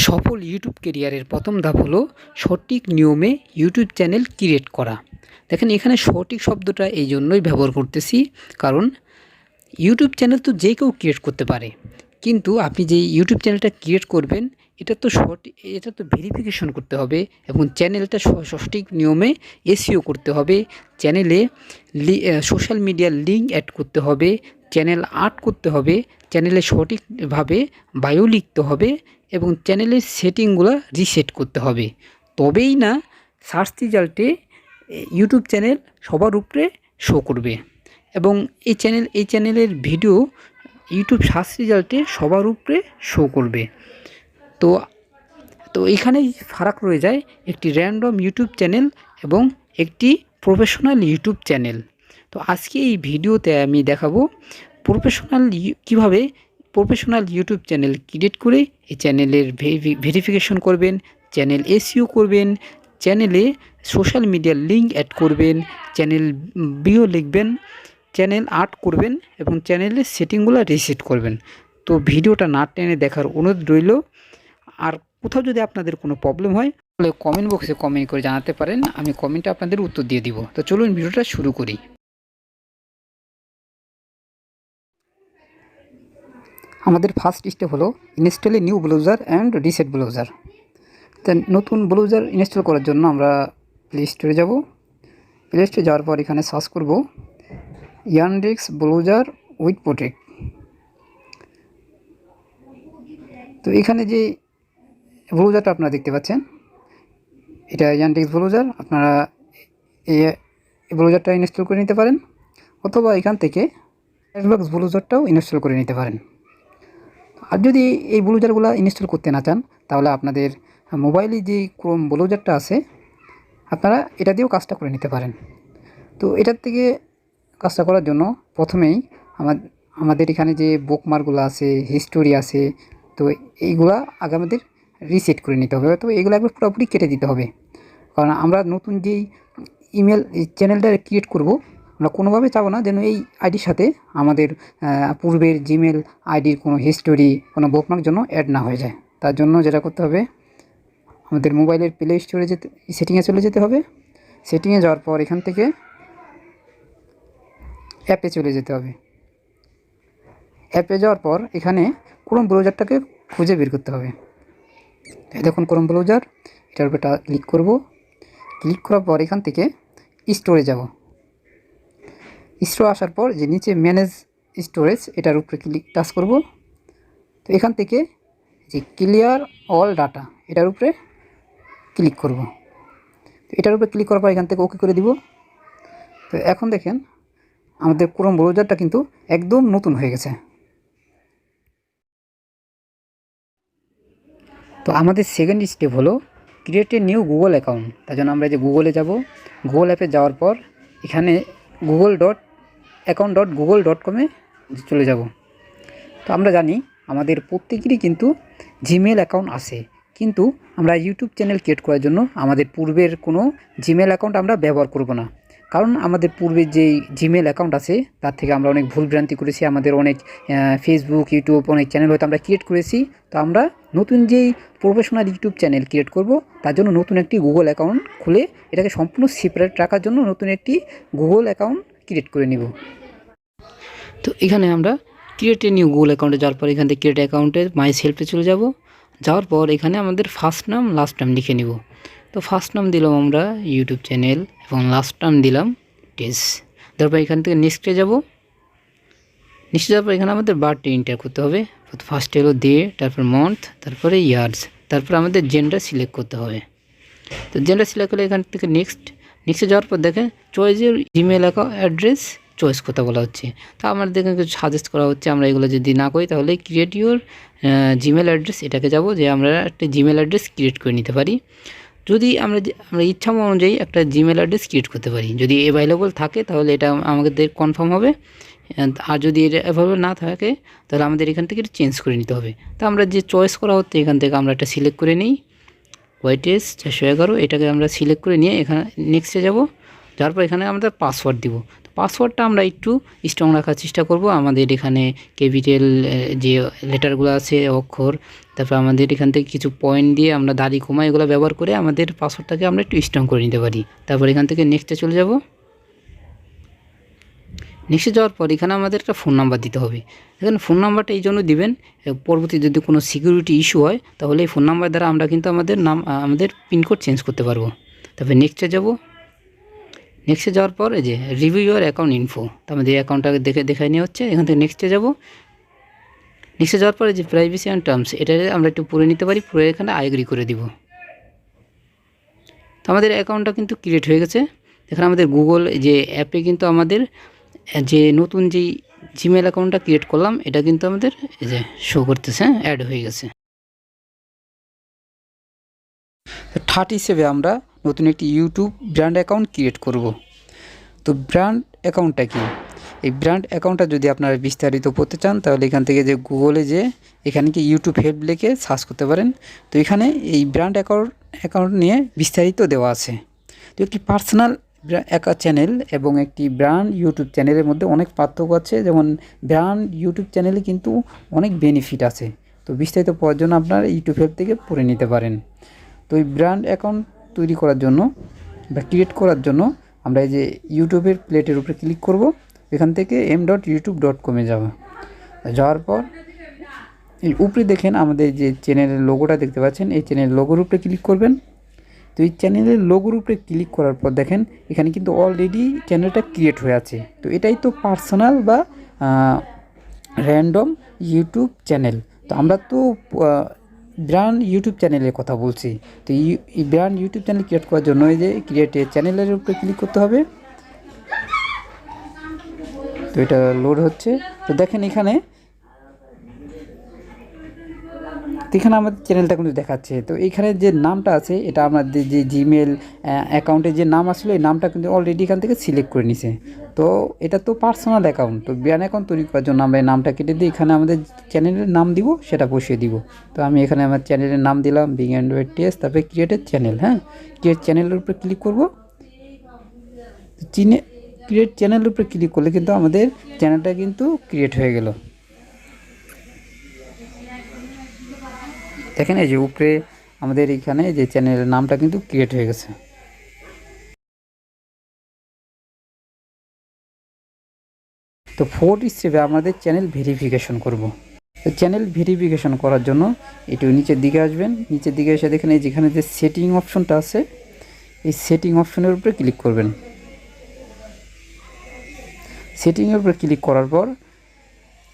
সফল ইউটিউব ক্যারিয়ারের প্রথম ধাপ হলো সঠিক নিয়মে ইউটিউব চ্যানেল ক্রিয়েট করা। দেখেন এখানে সঠিক শব্দটা এই জন্যই ব্যবহার করতেছি, কারণ ইউটিউব চ্যানেল তো যে কেউ ক্রিয়েট করতে পারে, কিন্তু আপনি যে ইউটিউব চ্যানেলটা ক্রিয়েট করবেন এটা তো ভেরিফিকেশন করতে হবে এবং চ্যানেলটা সঠিক নিয়মে এসইও করতে হবে। চ্যানেলে সোশ্যাল মিডিয়ার লিঙ্ক অ্যাড করতে হবে, চ্যানেল আর্ট করতে হবে, চ্যানেলে সঠিকভাবে বায়ো লিখতে হবে এবং চ্যানেলের সেটিংগুলো রিসেট করতে হবে। তবেই না সার্চ রেজাল্টে ইউটিউব চ্যানেল সবার উপরে শো করবে এবং এই চ্যানেলের ভিডিও ইউটিউব সার্চ রেজাল্টে সবার উপরে শো করবে। তো তো এখানেই ফারাক রয়ে যায় একটি র্যান্ডম ইউটিউব চ্যানেল এবং একটি প্রফেশনাল ইউটিউব চ্যানেল। তো আজকে এই ভিডিওতে আমি দেখাবো কীভাবে প্রফেশনাল ইউটিউব চ্যানেল ক্রিয়েট করে এই চ্যানেলের ভেরিফিকেশন করবেন, চ্যানেল এসইও করবেন, চ্যানেলে সোশ্যাল মিডিয়ার লিঙ্ক অ্যাড করবেন, চ্যানেল বিও লিখবেন, চ্যানেল আর্ট করবেন এবং চ্যানেলের সেটিংগুলো রিসেট করবেন। তো ভিডিওটা না টেনে দেখার অনুরোধ রইল। আর কোথাও যদি আপনাদের কোনো প্রবলেম হয় তাহলে কমেন্ট বক্সে কমেন্ট করে জানাতে পারেন, আমি কমেন্টে আপনাদের উত্তর দিয়ে দিব। তো চলুন ভিডিওটা শুরু করি। আমাদের ফার্স্ট স্টেপ হলো install a new browser and reset browser. তো নতুন ব্রাউজার ইনস্টল করার জন্য আমরা প্লে স্টোরে যাব। প্লে স্টোরে যাওয়ার পর এখানে সার্চ করব ইয়ানডেক্স ব্রাউজার উইথ প্রোটেক্ট। তো এখানে যে ব্রাউজারটা আপনারা দেখতে পাচ্ছেন, এটা ইয়ানডেক্স ব্রাউজার। আপনারা এই ব্রাউজারটা ইনস্টল করে নিতে পারেন, অথবা এখান থেকে ফায়ারফক্স ব্রাউজারটাও ইনস্টল করে নিতে পারেন। আর যদি এই ব্রাউজারগুলো ইনস্টল করতে না চান, তাহলে আপনাদের মোবাইলে যে ক্রোম ব্রাউজারটা আছে আপনারা এটা দিয়েও কাজটা করে নিতে পারেন। তো এটার থেকে কাজটা করার জন্য প্রথমেই আমাদের এখানে যে বুকমার্কগুলো আছে, হিস্টোরি আছে, তো এইগুলা আগে আমাদের রিসেট করে নিতে হবে। তো এগুলো একবার পুরোপুরি কেটে দিতে হবে, কারণ আমরা নতুন যেই ইমেল চ্যানেলটা ক্রিয়েট করব, আমরা কোনোভাবে চাবো না যেন এই আইডির সাথে আমাদের পূর্বের জিমেল আইডির কোনো হিস্টোরি, কোনো বুকমার্ক জন্য অ্যাড না হয়ে যায়। তার জন্য যেটা করতে হবে, আমাদের মোবাইলের প্লে স্টোরে সেটিংয়ে চলে যেতে হবে। সেটিংয়ে যাওয়ার পর এখান থেকে অ্যাপে চলে যেতে হবে। অ্যাপে যাওয়ার পর এখানে ক্রোম ব্রাউজারটাকে খুঁজে বের করতে হবে। দেখুন ক্রোম ব্রাউজার, এটার উপরে ক্লিক করব। ক্লিক করার পর এখান থেকে স্টোরে যাব। স্টোরে আসার পর যে নিচে ম্যানেজ স্টোরেজ, এটার উপরে টাচ করব। তো এখান থেকে যে ক্লিয়ার অল ডাটা, এটার উপরে ক্লিক করব। তো এটার উপরে ক্লিক করার পর এখান থেকে ওকে করে দিব। তো এখন দেখেন আমাদের ক্রোম ব্রাউজারটা কিন্তু একদম নতুন হয়ে গেছে। তো আমাদের সেকেন্ড স্টেপ হলো create a new Google account. তার জন্য আমরা যে গুগলে যাব, গুগল অ্যাপে যাওয়ার পর এখানে google.account.google.com-এ চলে যাব। তো আমরা জানি আমাদের প্রত্যেকেরই কিন্তু জিমেল অ্যাকাউন্ট আছে, কিন্তু আমরা ইউটিউব চ্যানেল ক্রিয়েট করার জন্য আমাদের পূর্বের কোনো জিমেল অ্যাকাউন্ট আমরা ব্যবহার করব না, কারণ আমাদের পূর্বের যেই জিমেল অ্যাকাউন্ট আছে তার থেকে আমরা অনেক ভুলভ্রান্তি করেছি। আমাদের অনেক ফেসবুক, ইউটিউব অনেক চ্যানেল হয়তো আমরা ক্রিয়েট করেছি। তো আমরা নতুন যেই প্রফেশনাল ইউটিউব চ্যানেল ক্রিয়েট করব, তার জন্য নতুন একটি গুগল অ্যাকাউন্ট খুলে এটাকে সম্পূর্ণ সেপারেট রাখার জন্য নতুন একটি গুগল অ্যাকাউন্ট ক্রিয়েট করে নিব। তো এখানে আমরা ক্রিয়েট এ নিউ গুগল অ্যাকাউন্টে যাওয়ার পর এখান থেকে ক্রিয়েট অ্যাকাউন্টে মাই সেলফে চলে যাব। যাওয়ার পর এখানে আমাদের ফার্স্ট নাম লাস্ট নাম লিখে নিব। তো ফার্স্ট নাম দিলাম আমরা ইউটিউব চ্যানেল এবং লাস্ট নাম দিলাম টেস। তারপর এখান থেকে নেক্সটে যাব। নেক্সটে যাওয়ার পর এখানে আমাদের বার্থডে এন্টার করতে হবে। ফার্স্টে হলো ডে, তারপর মান্থ, তারপরে ইয়ার্স, তারপর আমাদের জেন্ডার সিলেক্ট করতে হবে। তো জেন্ডার সিলেক্ট করলে এখান থেকে নেক্সটে যাওয়ার পর দেখেন চয়েসের জিমেল অ্যাড্রেস চয়েস করতে বলা হচ্ছে। তো আমার দেখেন কিছু সাজেস্ট করা হচ্ছে আমরা এগুলো যদি না করি তাহলে ক্রিয়েট ইউর জিমেল অ্যাড্রেস, এটাকে যাব যে আমরা একটা জিমেল অ্যাড্রেস ক্রিয়েট করে নিতে পারি। যদি আমরা ইচ্ছা অনুযায়ী একটা জিমেল অ্যাড্রেস ক্রিয়েট করতে পারি, যদি অ্যাভেলেবল থাকে তাহলে এটা আমাদের কনফার্ম হবে, আর যদি এটা অ্যাভেলেবল না থাকে তাহলে আমাদের এখান থেকে এটা চেঞ্জ করে নিতে হবে। তো আমরা যে চয়েস করা হচ্ছে এখান থেকে আমরা একটা সিলেক্ট করে নিই, ওয়াইটেস 411, এটাকে আমরা সিলেক্ট করে নিয়ে এখানে নেক্সটে যাব। যাওয়ার পর এখানে আমাদের পাসওয়ার্ড দিব। তো পাসওয়ার্ডটা আমরা একটু স্ট্রং রাখার চেষ্টা করব। আমাদের এখানে ক্যাপিটাল যে লেটারগুলো আছে অক্ষর, তারপর আমাদের এখান থেকে কিছু পয়েন্ট দিয়ে আমরা দাড়ি কমা এগুলো ব্যবহার করে আমাদের পাসওয়ার্ডটাকে আমরা একটু স্ট্রং করে নিতে পারি। তারপর এখান থেকে নেক্সটে চলে যাব। নেক্সটে যাওয়ার পর এখানে আমাদের একটা ফোন নাম্বার দিতে হবে। এখানে ফোন নাম্বারটা এই জন্য দিবেন, পরবর্তী যদি কোনো সিকিউরিটি ইস্যু হয় তাহলে এই ফোন নাম্বার দ্বারা আমরা কিন্তু আমাদের পিনকোড চেঞ্জ করতে পারবো। তারপরে নেক্সটে যাব। নেক্সটে যাওয়ার পর এই যে রিভিউ ইউর অ্যাকাউন্ট ইনফো, তো আমাদের অ্যাকাউন্টটাকে দেখাই নেওয়া হচ্ছে। এখান থেকে নেক্সটে যাব। নেক্সটে যাওয়ার পরে যে প্রাইভেসি অ্যান্ড টার্মস, এটা আমরা একটু পড়ে নিতে পারি, পড়ে এখানে আইগ্রি করে দিব। তো আমাদের অ্যাকাউন্টটা কিন্তু ক্রিয়েট হয়ে গেছে। এখানে আমাদের গুগল যে অ্যাপে কিন্তু আমাদের যে নতুন যেই জিমেল অ্যাকাউন্টটা ক্রিয়েট করলাম এটা কিন্তু আমাদের এই যে শো করতেছে, অ্যাড হয়ে গেছে। থার্ড হিসেবে আমরা নতুন একটি ইউটিউব ব্র্যান্ড অ্যাকাউন্ট ক্রিয়েট করব। তো ব্র্যান্ড অ্যাকাউন্টটা কি? এই ব্র্যান্ড অ্যাকাউন্টটা যদি আপনারা বিস্তারিত পড়তে চান তাহলে এখান থেকে যে গুগলে যে এখানে কি ইউটিউব হেল্প লিখে সার্চ করতে পারেন। তো এখানে এই ব্র্যান্ড অ্যাকাউন্ট নিয়ে বিস্তারিত দেওয়া আছে। তো একটি পার্সোনাল চ্যানেল এবং একটি ব্র্যান্ড ইউটিউব চ্যানেলের মধ্যে অনেক পার্থক্য আছে। যেমন ব্র্যান্ড ইউটিউব চ্যানেলে কিন্তু অনেক বেনিফিট আছে। তো বিস্তারিত পড়ার জন্য আপনারা ইউটিউব হেল্প থেকে পড়ে নিতে পারেন। তো এই ব্র্যান্ড অ্যাকাউন্ট তৈরি করার জন্য বা ক্রিয়েট করার জন্য আমরা এই যে ইউটিউবের প্লেটের উপরে ক্লিক করব। এখান থেকে m.youtube.com যাওয়ার পর এই উপরে দেখেন আমাদের যে চ্যানেলের লোগোটা দেখতে পাচ্ছেন, এই চ্যানেলের লোগোর উপরে ক্লিক করবেন। তো এই চ্যানেলের লোগোর উপরে ক্লিক করার পর দেখেন এখানে কিন্তু অলরেডি চ্যানেলটা ক্রিয়েট হয়ে আছে। তো এটাই তো পার্সোনাল বা র্যান্ডম ইউটিউব চ্যানেল। তো আমরা তো ব্র্যান্ড ইউটিউব চ্যানেলের কথা বলছি। তো এই ব্র্যান্ড ইউটিউব চ্যানেল ক্রিয়েট করার জন্য এই যে ক্রিয়েট চ্যানেলের উপরে ক্লিক করতে হবে। তো এটা লোড হচ্ছে। তো দেখেন এখানে আমাদের চ্যানেলটা কিন্তু দেখাচ্ছে। তো এখানে যে নামটা আছে এটা আমাদের যে জিমেল অ্যাকাউন্টে যে নাম আসলে এই নামটা কিন্তু অলরেডি এখান থেকে সিলেক্ট করে নিছে। তো এটা তো পার্সোনাল অ্যাকাউন্ট, তো ব্র্যান্ড অ্যাকাউন্ট তৈরি করার জন্য আমরা এই নামটা কেটে দিয়ে এখানে আমাদের চ্যানেলের নাম দিব, সেটা বসিয়ে দিব। তো আমি এখানে আমার চ্যানেলের নাম দিলাম বিং অ্যান্ড্রয়েড টেস্ট, তারপরে ক্রিয়েটেড চ্যানেল। হ্যাঁ, ক্রিয়েট চ্যানেলের উপরে ক্লিক করব। ক্রিয়েট চ্যানেলের উপরে ক্লিক করলে কিন্তু আমাদের চ্যানেলটা কিন্তু ক্রিয়েট হয়ে গেল। দেখেন এই যে উপরে আমাদের এখানে যে চ্যানেলের নামটা কিন্তু ক্রিয়েট হয়ে গেছে। তো ফোর্থ স্টেপে আমাদের চ্যানেল ভেরিফিকেশন করব। তো চ্যানেল ভেরিফিকেশন করার জন্য একটু নিচের দিকে আসবেন। নিচের দিকে এসে দেখেন এই যেখানে যে সেটিং অপশনটা আছে এই সেটিং অপশনের উপরে ক্লিক করবেন। সেটিংয়ের উপরে ক্লিক করার পর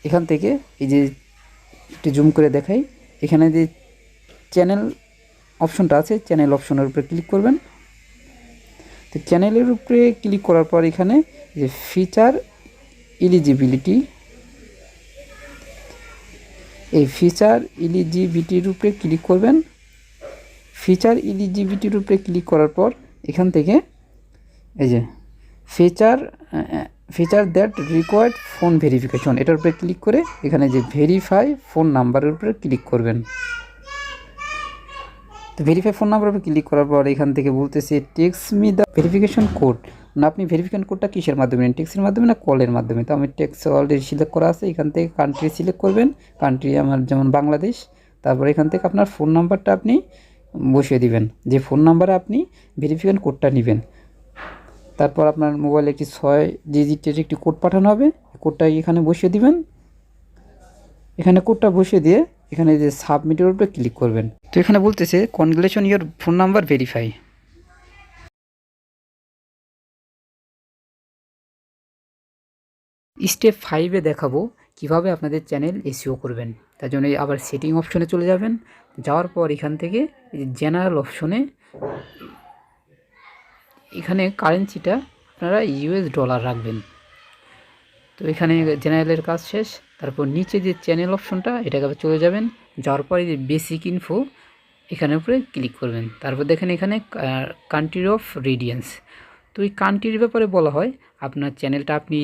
এখান থেকে এই যে একটু জুম করে দেখাই, এখানে যে চ্যানেল অপশনটা আছে চ্যানেল অপশনের উপরে ক্লিক করবেন। তো চ্যানেলের উপরে ক্লিক করার পর এখানে যে ফিচার এলিজিবিলিটি, এই ফিচার এলিজিবিলিটির উপরে ক্লিক করবেন। ফিচার এলিজিবিলিটির উপরে ক্লিক করার পর এখান থেকে এই যে feature that required phone verification, এটার উপরে ক্লিক করে এখানে যে ভেরিফাই ফোন নাম্বারের উপরে ক্লিক করবেন। তো ভেরিফাই ফোন নাম্বার উপরে ক্লিক করার পর এখান থেকে বলতেছে text me the verification code, না আপনি ভেরিফিকেশন কোডটা কিসের মাধ্যমে নেন, টেক্সটের মাধ্যমে না কলের মাধ্যমে। তো আমি টেক্সট অলরেডি সিলেক্ট করা আছে, এখান থেকে কান্ট্রি সিলেক্ট করবেন, কান্ট্রি আমার যেমন বাংলাদেশ। তারপর এখান থেকে আপনার ফোন নাম্বারটা আপনি বসিয়ে দিবেন, যে ফোন নাম্বারে আপনি ভেরিফিকেশন কোডটা নেবেন। তারপর আপনার মোবাইলে একটি 6 ডিজিটের একটি কোড পাঠানো হবে, কোডটা এখানে বসিয়ে দিবেন। এখানে কোডটা বসিয়ে দিয়ে এখানে যে সাবমিটের উপরে ক্লিক করবেন। তো এখানে বলতেছে congratulation your phone number verify. Step 5-এ দেখাবো কিভাবে আপনাদের চ্যানেল এসইও করবেন। তার জন্য আবার সেটিং অপশনে চলে যাবেন। যাওয়ার পর এখান থেকে জেনারেল অপশনে এখানে কারেন্সিটা আপনারা ইউএস ডলার রাখবেন। তো এখানে জেনারেলের কাজ শেষ। তারপর নিচে যে চ্যানেল অপশনটা এটাকে আবার চলে যাবেন। যাওয়ার পরে যে বেসিক ইনফো এখানের উপরে ক্লিক করবেন। তারপর দেখেন এখানে কান্ট্রি অফ রেডিয়েন্স। তো এই কান্ট্রির ব্যাপারে বলা হয় আপনার চ্যানেলটা আপনি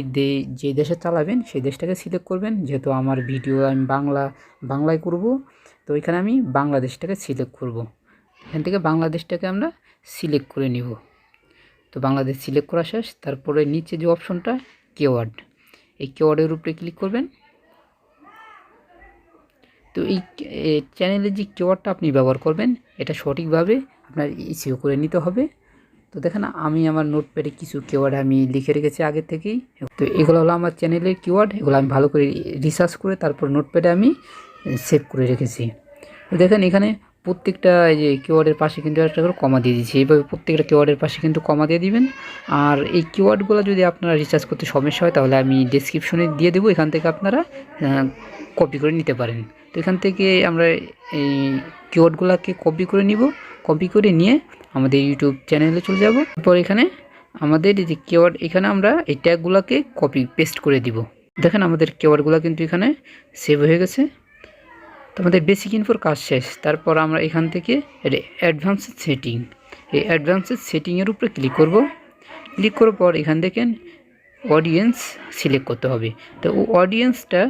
যে দেশে চালাবেন সেই দেশটাকে সিলেক্ট করবেন। যেহেতু আমার ভিডিও আমি বাংলায় করব, তো এখানে আমি বাংলাদেশটাকে সিলেক্ট করব। এখান থেকে বাংলাদেশটাকে আমরা সিলেক্ট করে নিব। তো বাংলাদেশ সিলেক্ট করা শেষ। তারপরে নিচে যে অপশনটা কিওয়ার্ড, এই কিওয়ার্ডের উপরে ক্লিক করবেন। তো এই চ্যানেলের যে কিওয়ার্ডটা আপনি ব্যবহার করবেন এটা সঠিকভাবে আপনার ইসিও করে নিতে হবে। তো দেখেন আমি আমার নোটপ্যাডে কিছু কিওয়ার্ড আমি লিখে রেখেছি আগে থেকেই। তো এগুলো হলো আমার চ্যানেলের কিওয়ার্ড, এগুলো আমি ভালো করে রিসার্চ করে তারপর নোটপ্যাডে আমি সেভ করে রেখেছি। তো দেখেন এখানে প্রত্যেকটা এই যে কিওয়ার্ডের পাশে কিন্তু একটা করে কমা দিয়ে দিচ্ছি। এইভাবে প্রত্যেকটা কিওয়ার্ডের পাশে কিন্তু কমা দিয়ে দিবেন। আর এই কিওয়ার্ডগুলো যদি আপনারা রিসার্চ করতে সমস্যা হয় তাহলে আমি ডেসক্রিপশনে দিয়ে দেবো, এখান থেকে আপনারা কপি করে নিতে পারেন। তো এখান থেকে আমরা এই কিওয়ার্ডগুলোকে কপি করে নিব, কপি করে নিয়ে আমাদের ইউটিউব চ্যানেলে চলে যাব। তারপর এখানে আমাদের এই যে কিওয়ার্ড, এখানে আমরা এই ট্যাগগুলোকে কপি পেস্ট করে দিব। দেখেন আমাদের কিওয়ার্ডগুলো কিন্তু এখানে সেভ হয়ে গেছে। তো আমাদের বেসিক ইনফোর কাজ শেষ। তারপর আমরা এখান থেকে অ্যাডভান্সড সেটিং, এই অ্যাডভান্সড সেটিংয়ের উপরে ক্লিক করব। ক্লিক করার পর এখান থেকে অডিয়েন্স সিলেক্ট করতে হবে। তো অডিয়েন্সটা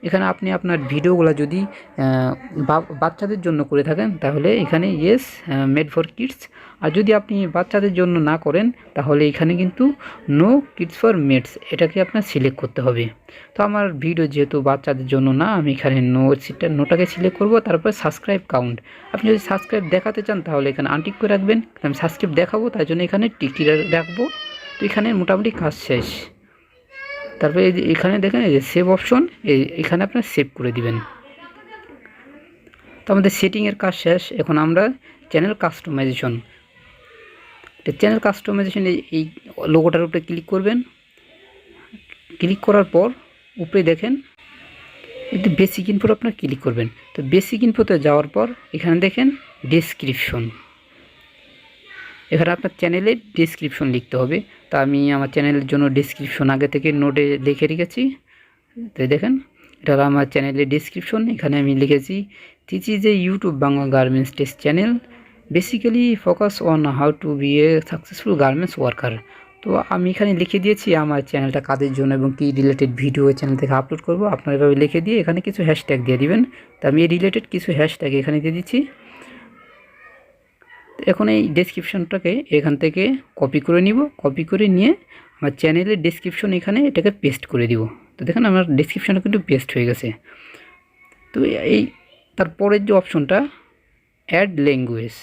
এখানে আপনি আপনার ভিডিওগুলো যদি বাচ্চাদের জন্য করে থাকেন তাহলে এখানে ইয়েস মেড ফর কিডস, আর যদি আপনি বাচ্চাদের জন্য না করেন তাহলে এখানে কিন্তু নো কিডস ফর মেডস, এটাকে আপনার সিলেক্ট করতে হবে। তো আমার ভিডিও যেহেতু বাচ্চাদের জন্য না, আমি এখানে নোটাকে সিলেক্ট করব। তারপর সাবস্ক্রাইব কাউন্ট, আপনি যদি সাবস্ক্রাইব দেখাতে চান তাহলে এখানে আনটিক করে রাখবেন। আমি সাবস্ক্রাইব দেখাবো তাই জন্য এখানে টিক রাখবো। তো এখানে মোটামুটি কাজ শেষ। তারপরে এখানে দেখেন এই যে সেভ অপশন, এখানে আপনার সেভ করে দিবেন। তো আমাদের সেটিংয়ের কাজ শেষ। এখন আমরা চ্যানেল কাস্টমাইজেশন, চ্যানেল কাস্টমাইজেশন এই লোগোটার উপরে ক্লিক করবেন। ক্লিক করার পর উপরে দেখেন একটু বেসিক ইনফোর আপনার ক্লিক করবেন। তো বেসিক ইনফোতে যাওয়ার পর এখানে দেখেন ডেসক্রিপশন, এখানে আপনার চ্যানেলের ডেসক্রিপশন লিখতে হবে। তো আমি আমার চ্যানেলের জন্য ডেসক্রিপশন আগে থেকে নোটে লিখে রেখেছি। তো দেখেন এটা হলো আমার চ্যানেলের ডেসক্রিপশন। এখানে আমি লিখেছি this is a YouTube Bangla garments test channel, basically focus on how to be a successful garments worker. তো আমি এখানে লিখে দিয়েছি আমার চ্যানেলটা কাদের জন্য এবং কী রিলেটেড ভিডিও চ্যানেল থেকে আপলোড করব। আপনারা এভাবে লিখে দিয়ে এখানে কিছু হ্যাশট্যাগ দিয়ে দিবেন। তো আমি এই রিলেটেড কিছু হ্যাশট্যাগ এখানে দিয়ে দিচ্ছি। এখন এই ডেসক্রিপশনটাকে এখান থেকে কপি করে নিব, কপি করে নিয়ে আমার চ্যানেলের ডেসক্রিপশন এখানে এটাকে পেস্ট করে দিব। তো দেখেন আমার ডেসক্রিপশনটা কিন্তু পেস্ট হয়ে গেছে। তো এই তারপরের যে অপশনটা অ্যাড ল্যাঙ্গুয়েজ,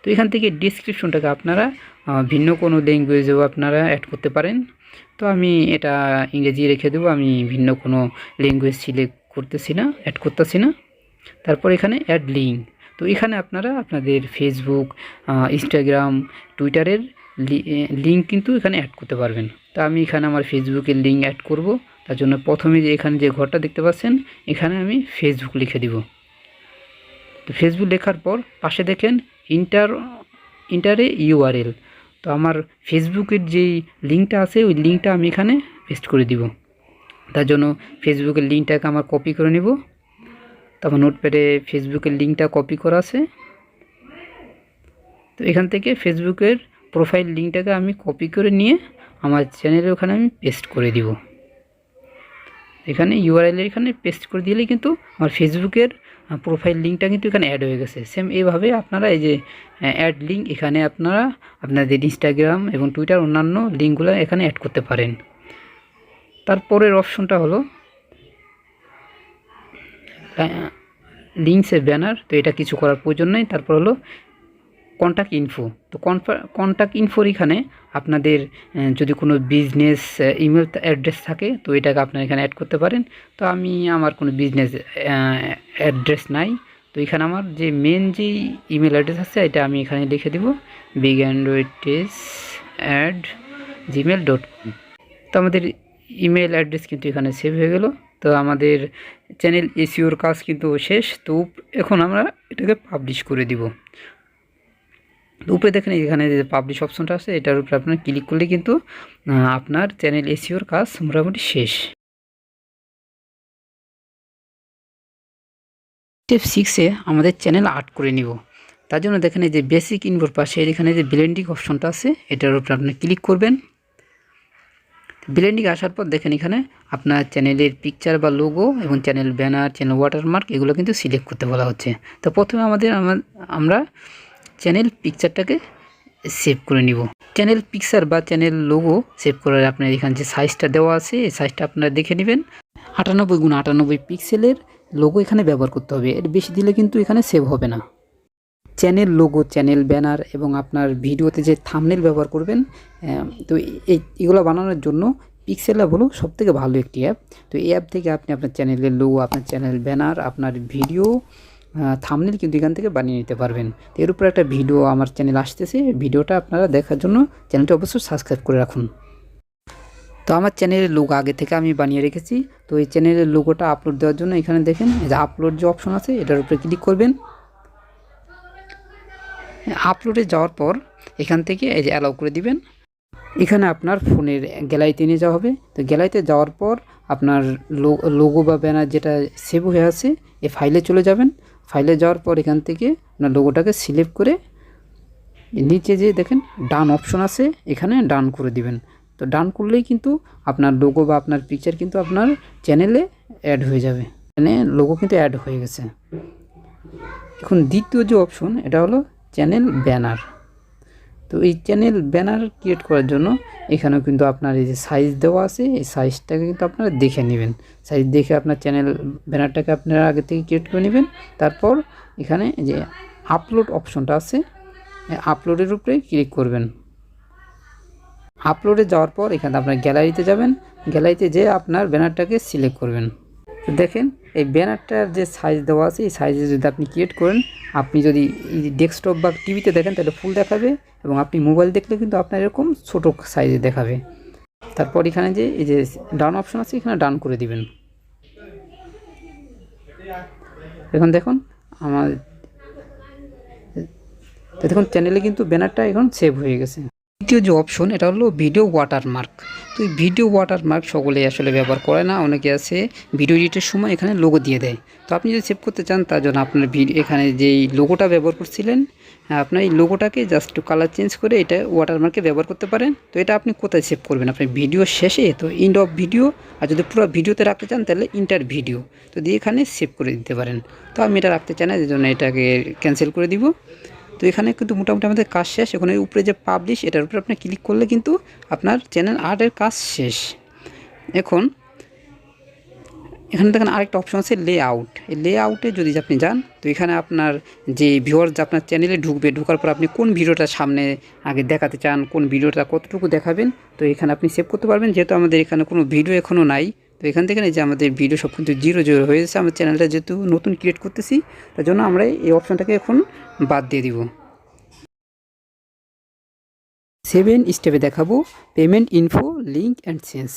তো এখান থেকে ডেসক্রিপশনটাকে আপনারা ভিন্ন কোনো ল্যাঙ্গুয়েজেও আপনারা অ্যাড করতে পারেন। তো আমি এটা ইংরেজি রেখে দেবো, আমি ভিন্ন কোনো ল্যাঙ্গুয়েজ সিলেক্ট করতেছি না, অ্যাড করতেছি না। তারপর এখানে অ্যাড লিঙ্ক, তো এখানে আপনারা আপনাদের ফেসবুক, ইনস্টাগ্রাম, টুইটারের লিঙ্ক কিন্তু এখানে অ্যাড করতে পারবেন। তো আমি এখানে আমার ফেসবুকের লিঙ্ক অ্যাড করব। তার জন্য প্রথমে যে এখানে যে ঘরটা দেখতে পাচ্ছেন এখানে আমি ফেসবুক লিখে দিব। তো ফেসবুক লেখার পর পাশে দেখেন ইন্টারে ইউআরএল, তো আমার ফেসবুকের যেই লিঙ্কটা আছে ওই লিঙ্কটা আমি এখানে পেস্ট করে দিব। তার জন্য ফেসবুকের লিঙ্কটাকে আমার কপি করে নেব। তো আমার নোটপ্যাডে ফেসবুকের লিঙ্কটা কপি করা আছে। তো এখান থেকে ফেসবুকের প্রোফাইল লিঙ্কটাকে আমি কপি করে নিয়ে আমার চ্যানেলের ওখানে আমি পেস্ট করে দিব। এখানে ইউআরএল এখানে পেস্ট করে দিলেই কিন্তু আমার ফেসবুকের প্রোফাইল লিঙ্কটা কিন্তু এখানে অ্যাড হয়ে গেছে। সেম এইভাবে আপনারা এই যে অ্যাড লিঙ্ক এখানে আপনারা আপনাদের ইনস্টাগ্রাম এবং টুইটার অন্যান্য লিঙ্কগুলো এখানে অ্যাড করতে পারেন। তারপরের অপশনটা হলো লিঙ্কসের ব্যানার, তো এটা কিছু করার প্রয়োজন নেই। তারপর হলো কন্ট্যাক্ট ইনফো, তো কন্ট্যাক্ট ইনফোর এখানে আপনাদের যদি কোনো বিজনেস ইমেল অ্যাড্রেস থাকে তো এটাকে আপনারা এখানে অ্যাড করতে পারেন। তো আমি আমার কোনো বিজনেস অ্যাড্রেস নাই, তো এখানে আমার যে মেন যেই ইমেল অ্যাড্রেস আছে এটা আমি এখানে লিখে দেব bigandroids@gmail.com। তো আমাদের ইমেল অ্যাড্রেস কিন্তু এখানে সেভ হয়ে গেল। তো আমাদের চ্যানেল এসইওর কাজ কিন্তু শেষ। তো এখন আমরা এটাকে পাবলিশ করে দিব। উপরে দেখেন এখানে যে পাবলিশ অপশনটা আছে এটার উপরে আপনার ক্লিক করলে কিন্তু আপনার চ্যানেল এসইওর কাজ মোটামুটি শেষ। স্টেপ 6-এ আমাদের চ্যানেল আর্ট করে নিব। তার জন্য দেখেন এই যে বেসিক ইনফোর পাশে এখানে যে ব্লেন্ডিং অপশনটা আছে এটার উপরে আপনি ক্লিক করবেন। ব্লেন্ডিং আসার পর দেখেন এখানে আপনার চ্যানেলের পিকচার বা লোগো এবং চ্যানেল ব্যানার, চ্যানেল ওয়াটারমার্ক এগুলো কিন্তু সিলেক্ট করতে বলা হচ্ছে। তো প্রথমে আমরা চ্যানেল পিকচারটাকে সেভ করে নিব। চ্যানেল পিকচার বা চ্যানেল লোগো সেভ করার আপনার এখানে যে সাইজটা দেওয়া আছে এই সাইজটা আপনারা দেখে নেবেন। 98x98 পিক্সেলের লোগো এখানে ব্যবহার করতে হবে, এর বেশি দিলে কিন্তু এখানে সেভ হবে না। চ্যানেল লোগো, চ্যানেল ব্যানার এবং আপনার ভিডিওতে যে থাম্বনেল ব্যবহার করবেন, তো এগুলো বানানোর জন্য পিক্সেল ল্যাব হলো সবথেকে ভালো একটি অ্যাপ। তো এই অ্যাপ থেকে আপনি আপনার চ্যানেলের লোগো, আপনার চ্যানেল ব্যানার, আপনার ভিডিও থাম্বনেল কিন্তু এখান থেকে বানিয়ে নিতে পারবেন। তো এর উপরে একটা ভিডিও আমার চ্যানেল আসতেছে, ভিডিওটা আপনারা দেখার জন্য চ্যানেলটা অবশ্যই সাবস্ক্রাইব করে রাখুন। তো আমার চ্যানেলের লোগো আগে থেকে আমি বানিয়ে রেখেছি। তো এই চ্যানেলের লোগোটা আপলোড দেওয়ার জন্য এখানে দেখেন এই যে আপলোড যে অপশন আছে, এটার উপরে ক্লিক করবেন। আপলোডে যাওয়ার পর এখান থেকে এই যে অ্যালাউ করে দিবেন। এখানে আপনার ফোনের গ্যালারিতে নিয়ে যাওয়া হবে। তো গ্যালারিতে যাওয়ার পর আপনার লোগো বা ব্যানার যেটা সেভ হয়ে আছে এই ফাইলে চলে যাবেন। ফাইলে যাওয়ার পর এখান থেকে আপনার লোগোটাকে সিলেক্ট করে নিচে যে দেখেন ডান অপশন আছে, এখানে ডান করে দিবেন। তো ডান করলেই কিন্তু আপনার লোগো বা আপনার পিকচার কিন্তু আপনার চ্যানেলে অ্যাড হয়ে যাবে। এখানে লোগো কিন্তু অ্যাড হয়ে গেছে। এখন দ্বিতীয় যে অপশন, এটা হলো চ্যানেল ব্যানার। তো এই চ্যানেল ব্যানার ক্রিয়েট করার জন্য এখানেও কিন্তু আপনার এই যে সাইজ দেওয়া আছে, এই সাইজটাকে কিন্তু আপনারা দেখে নেবেন। সাইজ দেখে আপনার চ্যানেল ব্যানারটাকে আপনারা আগে থেকে ক্রিয়েট করে নেবেন। তারপর এখানে যে আপলোড অপশনটা আছে, আপলোডের উপরে ক্লিক করবেন। আপলোডে যাওয়ার পর এখানে আপনার গ্যালারিতে যাবেন। গ্যালারিতে যেয়ে আপনার ব্যানারটাকে সিলেক্ট করবেন। তো দেখেন এই ব্যানারটার যে সাইজ দেওয়া আছে, এই সাইজে যদি আপনি ক্রিয়েট করেন, আপনি যদি ডেস্কটপ বা টিভিতে দেখেন তাহলে ফুল দেখাবে, এবং আপনি মোবাইল দেখলে কিন্তু আপনার এরকম ছোটো সাইজে দেখাবে। তারপর এখানে যে এই যে ডান অপশন আছে, এখানে ডান করে দিবেন। এখন দেখুন আমার দেখুন চ্যানেলে কিন্তু ব্যানারটা এখন সেভ হয়ে গেছে। দ্বিতীয় যে অপশন, এটা হলো ভিডিও ওয়াটারমার্ক। তো এই ভিডিও ওয়াটারমার্ক সকলে আসলে ব্যবহার করে না, অনেকে আছে ভিডিও এডিটের সময় এখানে লোগো দিয়ে দেয়। তো আপনি যদি সেভ করতে চান, তার জন্য আপনার এখানে যেই লোগোটা ব্যবহার করছিলেন, আপনার এই লোগোটাকে জাস্ট একটু কালার চেঞ্জ করে এটা ওয়াটারমার্কে ব্যবহার করতে পারেন। তো এটা আপনি কোথায় সেভ করবেন? আপনি ভিডিও শেষে, তো এন্ড অফ ভিডিও, আর যদি পুরো ভিডিওতে রাখতে চান তাহলে ইন্টার ভিডিও, তো দিয়ে এখানে সেভ করে দিতে পারেন। তো আমি এটা রাখতে চাই না, যে জন্য এটাকে ক্যান্সেল করে দিব। তো এখানে কিন্তু মোটামুটি আমাদের কাজ শেষ। এখন এর উপরে যে পাবলিশ, এটার উপরে আপনি ক্লিক করলে কিন্তু আপনার চ্যানেল আর্টের কাজ শেষ। এখন এখানে দেখেন আরেকটা অপশন আছে লেআউট। এই লেআউটে যদি আপনি যান, তো এখানে আপনার যে ভিউয়ার যে আপনার চ্যানেলে ঢুকবে, ঢোকার পর আপনি কোন ভিডিওটা সামনে আগে দেখাতে চান, কোন ভিডিওটা কতটুকু দেখাবেন, তো এখানে আপনি সেভ করতে পারবেন। যেহেতু আমাদের এখানে কোনো ভিডিও এখনও নাই, তো এখান থেকে যে আমাদের ভিডিও সব কিন্তু 0 হয়ে যাচ্ছে। আমার চ্যানেলটা যেহেতু নতুন ক্রিয়েট করতেছি, তার জন্য আমরা এই অপশনটাকে এখন বাদ দিয়ে দিব। 7 স্টেপে দেখাবো payment info, link and change.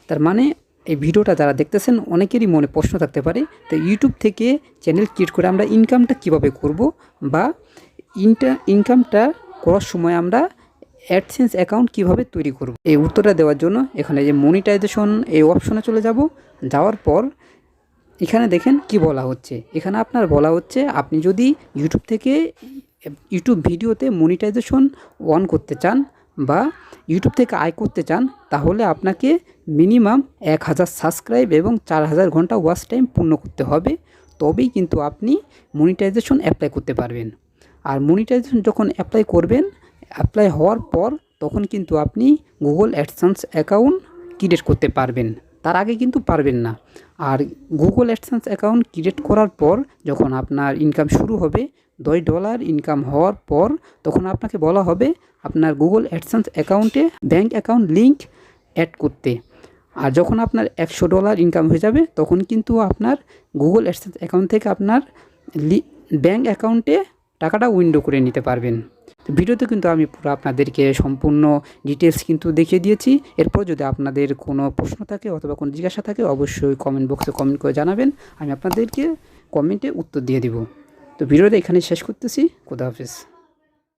তার মানে এই ভিডিওটা যারা দেখতেছেন, অনেকেরই মনে প্রশ্ন থাকতে পারে, তো ইউটিউব থেকে চ্যানেল ক্রিয়েট করে আমরা ইনকামটা কিভাবে করব, বা ইনকামটা করার সময় আমরা অ্যাডসেন্স অ্যাকাউন্ট কিভাবে তৈরি করব। এই উত্তরটা দেওয়ার জন্য এখানে যে মনিটাইজেশন এই অপশনে চলে যাব। যাওয়ার পর এখানে দেখেন কি বলা হচ্ছে, এখানে আপনার বলা হচ্ছে আপনি যদি ইউটিউব ভিডিওতে মনিটাইজেশন অন করতে চান বা ইউটিউব থেকে আয় করতে চান, তাহলে আপনাকে মিনিমাম 1000 সাবস্ক্রাইব এবং 4000 ঘন্টা ওয়াচ টাইম পূর্ণ করতে হবে। তবেই কিন্তু আপনি মনিটাইজেশন অ্যাপ্লাই করতে পারবেন। আর মনিটাইজেশন যখন অ্যাপ্লাই করবেন, অ্যাপ্লাই হওয়ার পর তখন কিন্তু আপনি গুগল অ্যাডসেন্স অ্যাকাউন্ট ক্রিয়েট করতে পারবেন, তার আগে কিন্তু পারবেন না। আর গুগল অ্যাডসেন্স অ্যাকাউন্ট ক্রিয়েট করার পর যখন আপনার ইনকাম শুরু হবে, $10 ইনকাম হওয়ার পর তখন আপনাকে বলা হবে আপনার গুগল অ্যাডসেন্স অ্যাকাউন্টে ব্যাঙ্ক অ্যাকাউন্ট লিঙ্ক অ্যাড করতে। আর যখন আপনার $100 ইনকাম হয়ে যাবে, তখন কিন্তু আপনার গুগল অ্যাডসেন্স অ্যাকাউন্ট থেকে আপনার ব্যাঙ্ক অ্যাকাউন্টে টাকাটা উইন্ডো করে নিতে পারবেন। তো ভিডিওতে কিন্তু আমি পুরো আপনাদেরকে সম্পূর্ণ ডিটেলস কিন্তু দেখিয়ে দিয়েছি। এরপর যদি আপনাদের কোনো প্রশ্ন থাকে অথবা কোনো জিজ্ঞাসা থাকে, অবশ্যই কমেন্ট বক্সে কমেন্ট করে জানাবেন, আমি আপনাদেরকে কমেন্টে উত্তর দিয়ে দিব। তো ভিডিওটা এখানে শেষ করতেছি। খোদা হাফেজ।